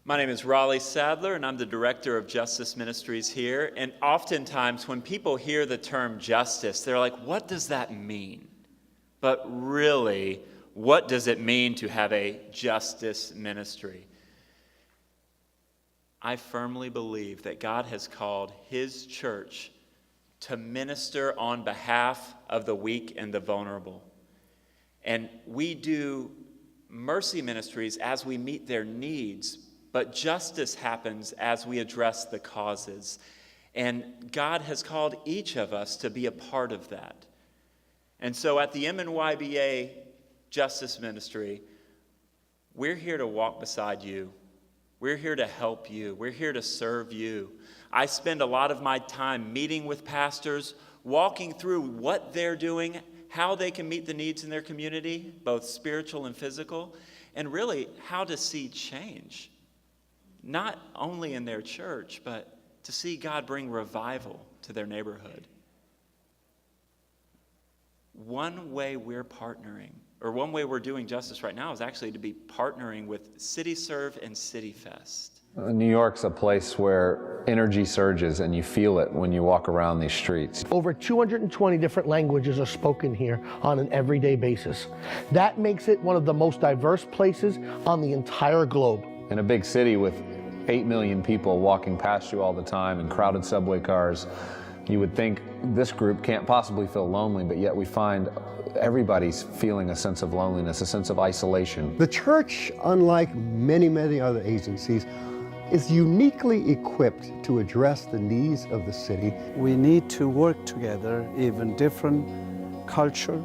My name is Raleigh Sadler, and I'm the Director of Justice Ministries here. And oftentimes, when people hear the term justice, they're like, what does that mean? But really, what does it mean to have a justice ministry? I firmly believe that God has called His church to minister on behalf of the weak and the vulnerable. And we do mercy ministries as we meet their needs, but justice happens as we address the causes. And God has called each of us to be a part of that. And so at the MNYBA Justice Ministry, we're here to walk beside you. We're here to help you. We're here to serve you. I spend a lot of my time meeting with pastors, walking through what they're doing, how they can meet the needs in their community, both spiritual and physical, and really how to see change. Not only in their church, but to see God bring revival to their neighborhood. One way we're partnering, or one way we're doing justice right now, is actually to be partnering with CityServe and CityFest. New York's a place where energy surges, and you feel it when you walk around these streets. Over 220 different languages are spoken here on an everyday basis. That makes it one of the most diverse places on the entire globe. In a big city with 8 million people walking past you all the time and crowded subway cars, you would think this group can't possibly feel lonely, but yet we find everybody's feeling a sense of loneliness, a sense of isolation. The church, unlike many other agencies, is uniquely equipped to address the needs of the city. We need to work together, even different culture,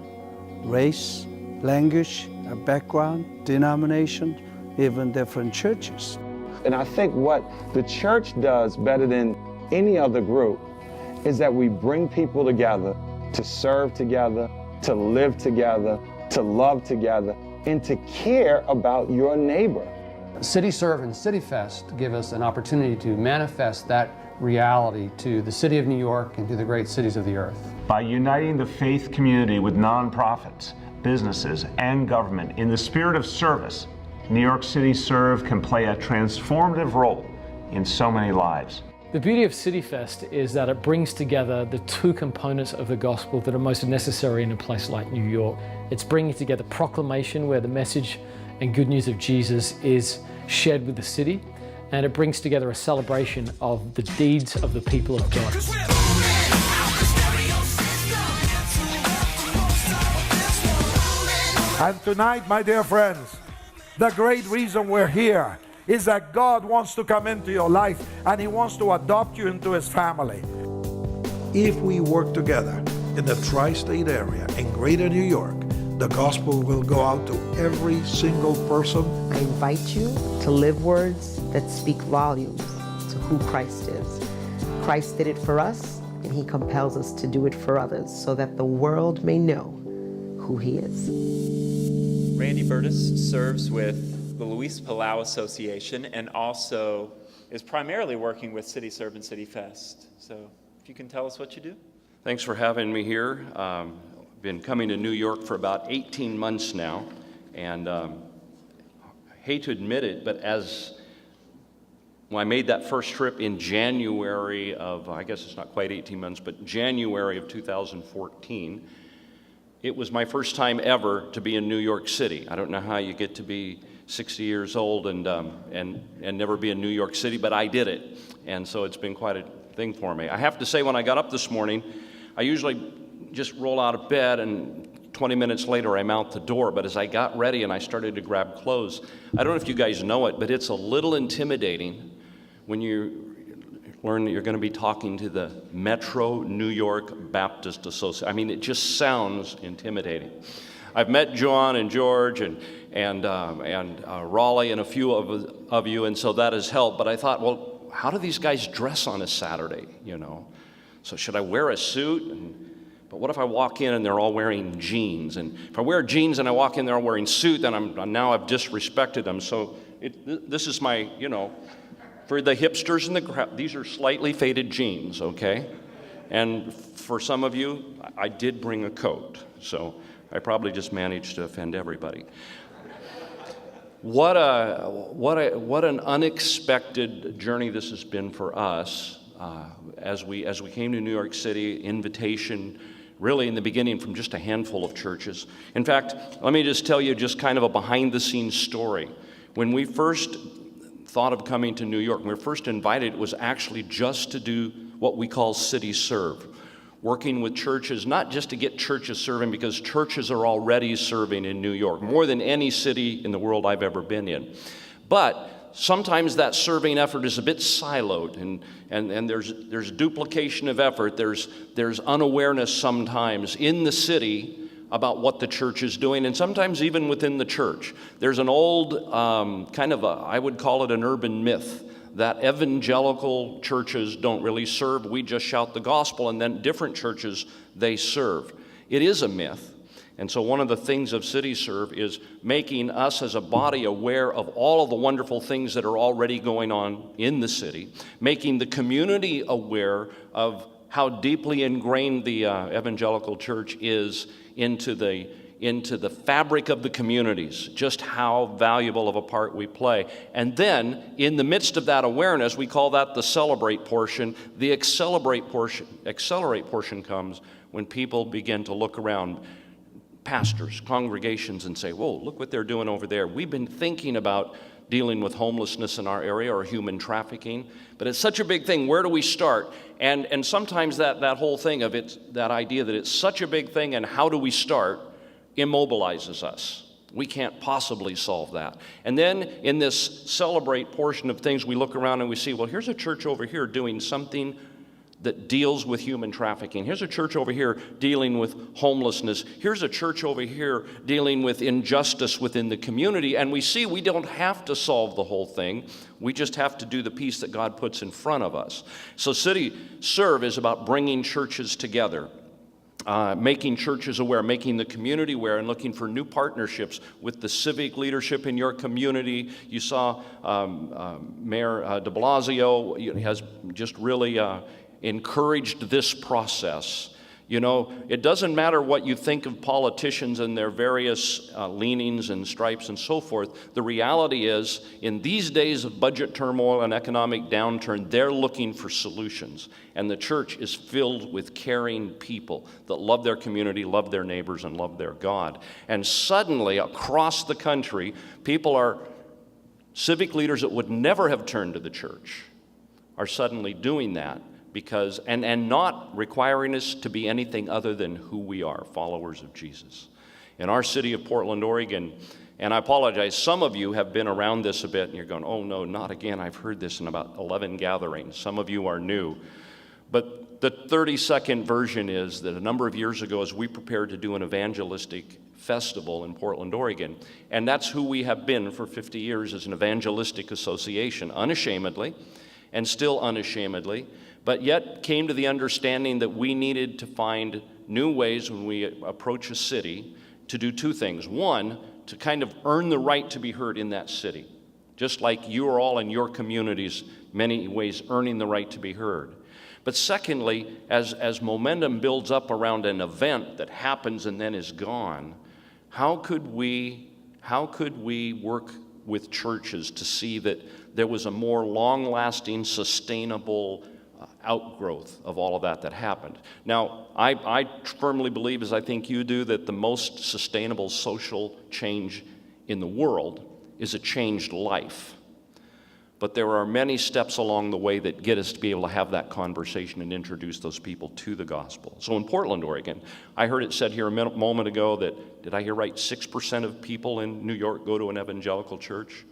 race, language, background, denomination, even different churches. And I think what the church does better than any other group is that we bring people together to serve together, to live together, to love together, and to care about your neighbor. CityServe and CityFest give us an opportunity to manifest that reality to the city of New York and to the great cities of the earth. By uniting the faith community with nonprofits, businesses, and government in the spirit of service, New York City Serve can play a transformative role in so many lives. The beauty of CityFest is that it brings together the two components of the gospel that are most necessary in a place like New York. It's bringing together proclamation, where the message and good news of Jesus is shared with the city, and it brings together a celebration of the deeds of the people of God. And tonight, my dear friends, the great reason we're here is that God wants to come into your life and He wants to adopt you into His family. If we work together in the tri-state area in greater New York, the gospel will go out to every single person. I invite you to live words that speak volumes to who Christ is. Christ did it for us, and He compels us to do it for others so that the world may know who He is. Randy Burtis serves with the Luis Palau Association and also is primarily working with CityServe and CityFest. So if you can tell us what you do. Thanks for having me here. Been coming to New York for about 18 months now, and I hate to admit it, but when I made that first trip in January of, I guess it's not quite 18 months, but January of 2014, it was my first time ever to be in New York City. I don't know how you get to be 60 years old and never be in New York City, but I did it, and so it's been quite a thing for me. I have to say, when I got up this morning, I usually just roll out of bed and 20 minutes later I'm out the door, but as I got ready and I started to grab clothes, I don't know if you guys know it, but it's a little intimidating when you learn that you're going to be talking to the Metro New York Baptist Association. I mean, it just sounds intimidating. I've met John and George and Raleigh and a few of you, and so that has helped, but I thought, well, how do these guys dress on a Saturday, you know? So should I wear a suit? But what if I walk in and they're all wearing jeans? And if I wear jeans and I walk in, they're all wearing suit, then I've disrespected them. So this is my, you know, for the hipsters in the crowd, these are slightly faded jeans, okay? And for some of you, I did bring a coat, so I probably just managed to offend everybody. what an unexpected journey this has been for us as we came to New York City. Invitation, really in the beginning, from just a handful of churches. In fact, let me just tell you just kind of a behind-the-scenes story. When we first thought of coming to New York, when we were first invited, it was actually just to do what we call CityServe, working with churches, not just to get churches serving, because churches are already serving in New York, more than any city in the world I've ever been in. But sometimes that serving effort is a bit siloed, and there's duplication of effort. There's unawareness sometimes in the city about what the church is doing, and sometimes even within the church. There's an old I would call it an urban myth, that evangelical churches don't really serve. We just shout the gospel, and then different churches, they serve. It is a myth. And so one of the things of CityServe is making us as a body aware of all of the wonderful things that are already going on in the city, making the community aware of how deeply ingrained the evangelical church is into the fabric of the communities, just how valuable of a part we play. And then, in the midst of that awareness, we call that the celebrate portion. The accelerate portion comes when people begin to look around, pastors, congregations, and say, whoa, look what they're doing over there. We've been thinking about dealing with homelessness in our area or human trafficking, but it's such a big thing. Where do we start? And sometimes that whole thing of it, that idea that it's such a big thing and how do we start, immobilizes us. We can't possibly solve that. And then in this celebrate portion of things, we look around and we see, well, here's a church over here doing something that deals with human trafficking. Here's a church over here dealing with homelessness. Here's a church over here dealing with injustice within the community. And we see we don't have to solve the whole thing. We just have to do the piece that God puts in front of us. So CityServe is about bringing churches together, making churches aware, making the community aware, and looking for new partnerships with the civic leadership in your community. You saw Mayor de Blasio has just really encouraged this process. You know, it doesn't matter what you think of politicians and their various leanings and stripes and so forth. The reality is, in these days of budget turmoil and economic downturn, they're looking for solutions. And the church is filled with caring people that love their community, love their neighbors, and love their God. And suddenly, across the country, civic leaders that would never have turned to the church are suddenly doing that. Because, and not requiring us to be anything other than who we are, followers of Jesus. In our city of Portland, Oregon, and I apologize, some of you have been around this a bit, and you're going, oh no, not again, I've heard this in about 11 gatherings. Some of you are new. But the 30-second version is that a number of years ago, as we prepared to do an evangelistic festival in Portland, Oregon, and that's who we have been for 50 years as an evangelistic association, unashamedly, and still unashamedly, but yet came to the understanding that we needed to find new ways when we approach a city to do two things. One, to kind of earn the right to be heard in that city, just like you are all in your communities, many ways earning the right to be heard. But secondly, as momentum builds up around an event that happens and then is gone, how could we work with churches to see that there was a more long-lasting, sustainable outgrowth of all of that happened? Now, I firmly believe, as I think you do, that the most sustainable social change in the world is a changed life. But there are many steps along the way that get us to be able to have that conversation and introduce those people to the gospel. So in Portland, Oregon, I heard it said here a moment ago that, did I hear right, 6% of people in New York go to an evangelical church?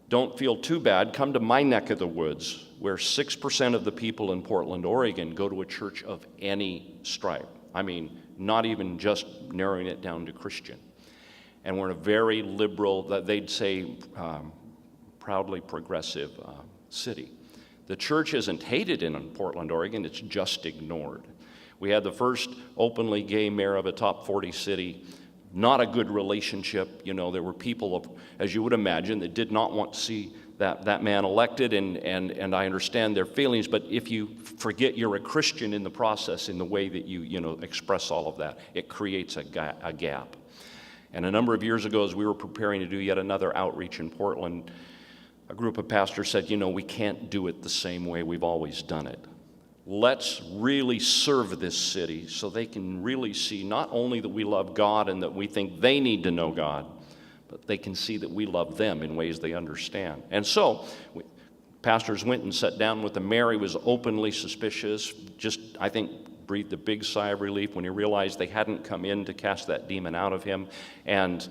Don't feel too bad. Come to my neck of the woods, where 6% of the people in Portland, Oregon, go to a church of any stripe. I mean, not even just narrowing it down to Christian. And we're in a very liberal, they'd say, proudly progressive city. The church isn't hated in Portland, Oregon, it's just ignored. We had the first openly gay mayor of a top 40 city. Not a good relationship. You know, there were people, as you would imagine, that did not want to see that man elected, and I understand their feelings, but if you forget you're a Christian in the process, in the way that you express all of that, it creates a gap. And a number of years ago, as we were preparing to do yet another outreach in Portland, a group of pastors said, you know, we can't do it the same way we've always done it. Let's really serve this city so they can really see not only that we love God and that we think they need to know God, but they can see that we love them in ways they understand. And so, pastors went and sat down with the mayor. He was openly suspicious, just, I think, breathed a big sigh of relief when he realized they hadn't come in to cast that demon out of him. And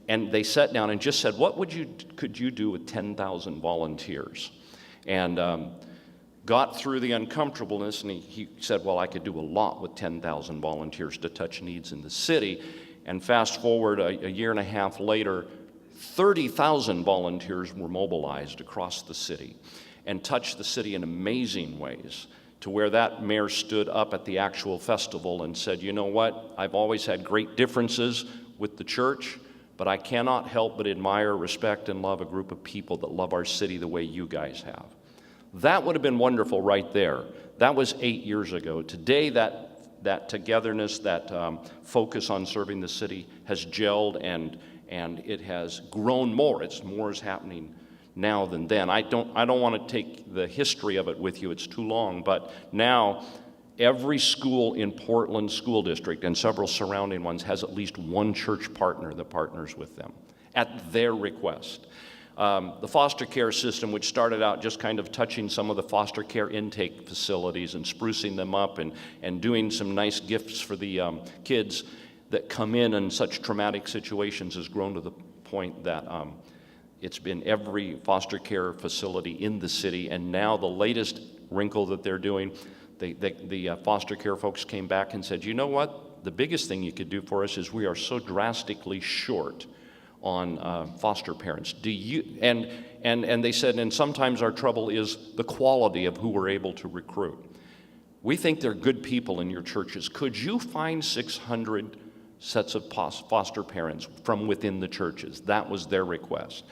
they sat down and just said, what could you do with 10,000 volunteers? And got through the uncomfortableness, and he said, well, I could do a lot with 10,000 volunteers to touch needs in the city. And fast forward a year and a half later, 30,000 volunteers were mobilized across the city and touched the city in amazing ways, to where that mayor stood up at the actual festival and said, you know what, I've always had great differences with the church, but I cannot help but admire, respect, and love a group of people that love our city the way you guys have. That would have been wonderful right there. That was 8 years ago. Today, that togetherness, that focus on serving the city has gelled, and it has grown more. More is happening now than then. I don't want to take the history of it with you. It's too long. But now, every school in Portland School District and several surrounding ones has at least one church partner that partners with them at their request. The foster care system, which started out just kind of touching some of the foster care intake facilities and sprucing them up and doing some nice gifts for the kids that come in such traumatic situations, has grown to the point that it's been every foster care facility in the city. And now the latest wrinkle that they're doing, the foster care folks came back and said, you know what, the biggest thing you could do for us is we are so drastically short on foster parents. And they said, and sometimes our trouble is the quality of who we're able to recruit. We think they're good people in your churches. Could you find 600 sets of foster parents from within the churches? That was their request.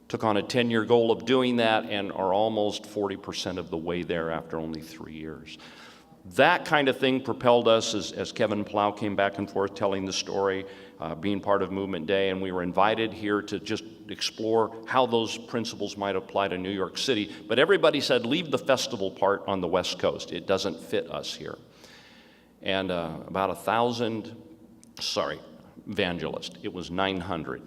Took on a 10-year goal of doing that and are almost 40% of the way there after only 3 years. That kind of thing propelled us as Kevin Plow came back and forth telling the story, being part of Movement Day, and we were invited here to just explore how those principles might apply to New York City. But everybody said, leave the festival part on the West Coast. It doesn't fit us here. And about 1,000, evangelists, it was 900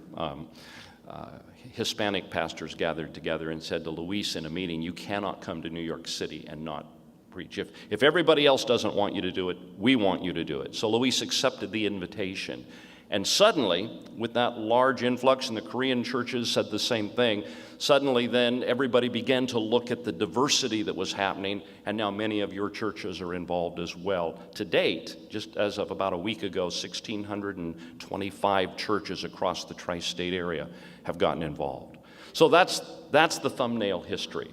Hispanic pastors gathered together and said to Luis in a meeting, you cannot come to New York City and not preach. If everybody else doesn't want you to do it, we want you to do it. So Luis accepted the invitation. And suddenly, with that large influx, and the Korean churches said the same thing, suddenly then everybody began to look at the diversity that was happening, and now many of your churches are involved as well. To date, just as of about a week ago, 1,625 churches across the tri-state area have gotten involved. So that's the thumbnail history.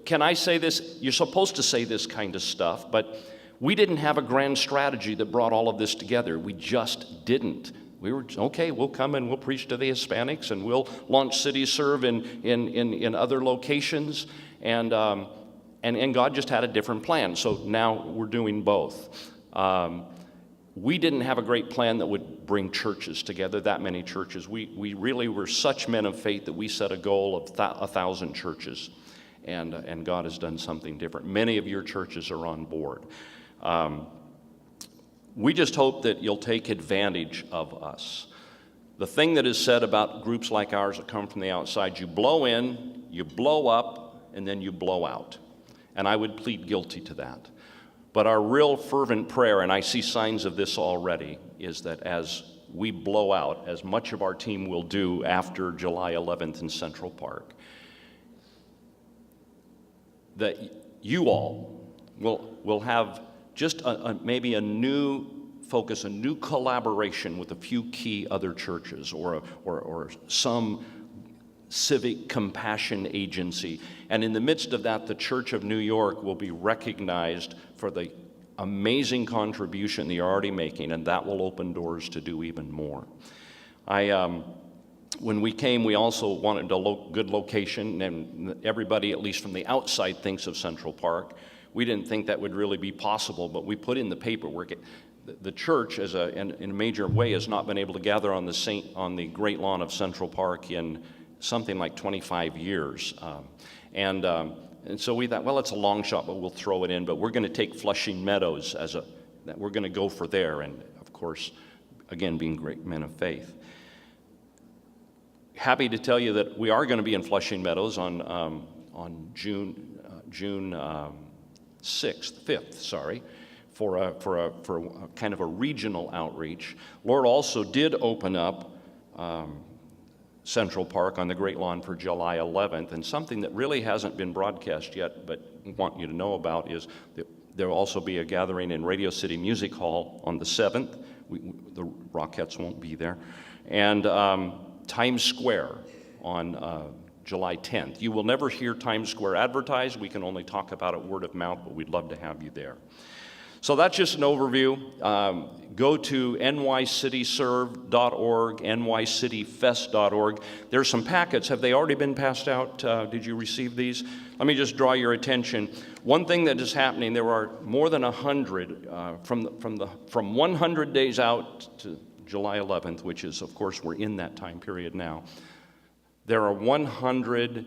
Can I say this? You're supposed to say this kind of stuff, but we didn't have a grand strategy that brought all of this together. We just didn't. We were, okay, we'll come and we'll preach to the Hispanics, and we'll launch CityServe in other locations, and God just had a different plan. So now we're doing both. We didn't have a great plan that would bring churches together, that many churches. We really were such men of faith that we set a goal of 1,000 churches, and God has done something different. Many of your churches are on board. We just hope that you'll take advantage of us. The thing that is said about groups like ours that come from the outside, you blow in, you blow up, and then you blow out. And I would plead guilty to that. But our real fervent prayer, and I see signs of this already, is that as we blow out, as much of our team will do after July 11th in Central Park, that you all will have just maybe a new focus, a new collaboration with a few key other churches or some civic compassion agency. And in the midst of that, the Church of New York will be recognized for the amazing contribution they're already making, and that will open doors to do even more. When we came, we also wanted a good location, and everybody, at least from the outside, thinks of Central Park. We didn't think that would really be possible, but we put in the paperwork. the church, in a major way, has not been able to gather on the great lawn of Central Park in something like 25 years. And so we thought, well, it's a long shot, but we'll throw it in. But we're going to take Flushing Meadows that we're going to go for there. And of course, again, being great men of faith. Happy to tell you that we are going to be in Flushing Meadows on June 5th, for a kind of a regional outreach. Lord also did open up Central Park on the Great Lawn for July 11th, and something that really hasn't been broadcast yet, but want you to know about, is that there will also be a gathering in Radio City Music Hall on the 7th. The Rockettes won't be there. And Times Square on July 10th. You will never hear Times Square advertised. We can only talk about it word of mouth, but we'd love to have you there. So that's just an overview. Go to nycityserve.org, nycityfest.org. There's some packets. Have they already been passed out? Did you receive these? Let me just draw your attention. One thing that is happening, there are more than 100, from 100 days out to July 11th, which is, of course, we're in that time period now. There are 100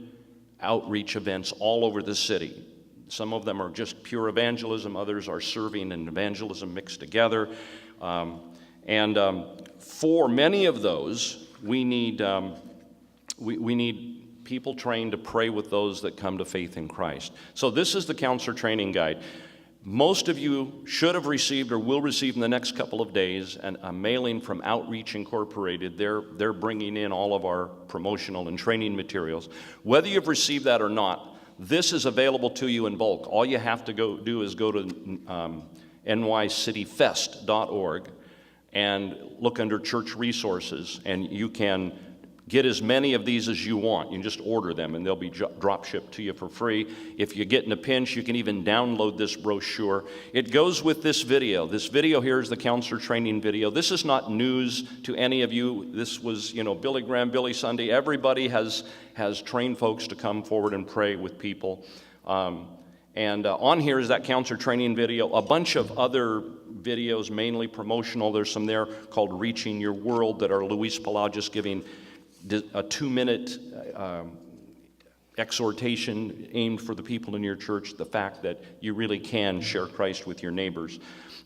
outreach events all over the city. Some of them are just pure evangelism, others are serving and evangelism mixed together. For many of those, we need people trained to pray with those that come to faith in Christ. So this is the counselor training guide. Most of you should have received or will receive in the next couple of days a mailing from Outreach Incorporated. They're bringing in all of our promotional and training materials. Whether you've received that or not, this is available to you in bulk. All you have to do is go to nycityfest.org and look under church resources, and you can get as many of these as you want. You can just order them, and they'll be drop shipped to you for free. If you get in a pinch, you can even download this brochure. It goes with this video. This video here is the counselor training video. This is not news to any of you. This was, Billy Graham, Billy Sunday. Everybody has trained folks to come forward and pray with people. On here is that counselor training video. A bunch of other videos, mainly promotional. There's some there called Reaching Your World that are Luis Palau just giving a 2-minute exhortation aimed for the people in your church, the fact that you really can share Christ with your neighbors.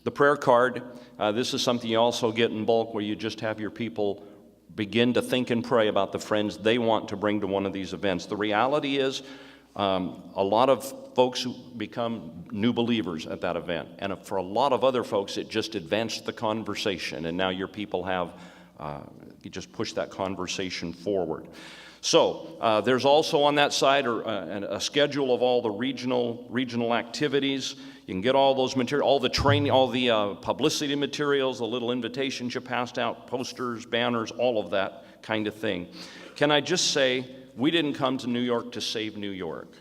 The prayer card, this is something you also get in bulk, where you just have your people begin to think and pray about the friends they want to bring to one of these events. The reality is a lot of folks who become new believers at that event, and for a lot of other folks it just advanced the conversation, and now your people have you just push that conversation forward. So there's also on that side a schedule of all the regional activities. You can get all those materials, all the training, all the publicity materials, the little invitations you passed out, posters, banners, all of that kind of thing. Can I just say, we didn't come to New York to save New York.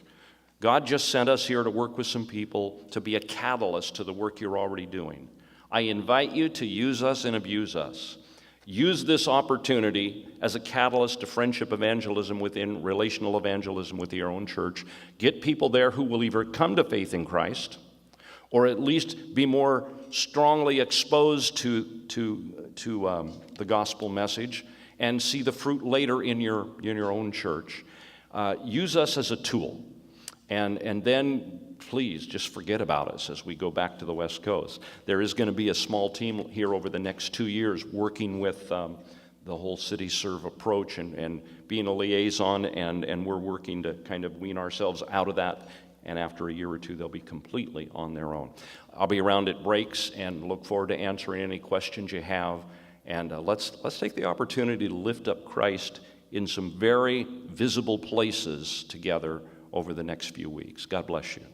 God just sent us here to work with some people, to be a catalyst to the work you're already doing. I invite you to use us and abuse us. Use this opportunity as a catalyst to friendship evangelism within relational evangelism with your own church. Get people there who will either come to faith in Christ or at least be more strongly exposed to the gospel message and see the fruit later in your own church. Use us as a tool, and then please just forget about us as we go back to the West Coast. There is going to be a small team here over the next 2 years working with the whole CityServe approach and being a liaison, and we're working to kind of wean ourselves out of that, and after a year or two they'll be completely on their own. I'll be around at breaks and look forward to answering any questions you have, and let's take the opportunity to lift up Christ in some very visible places together over the next few weeks. God bless you.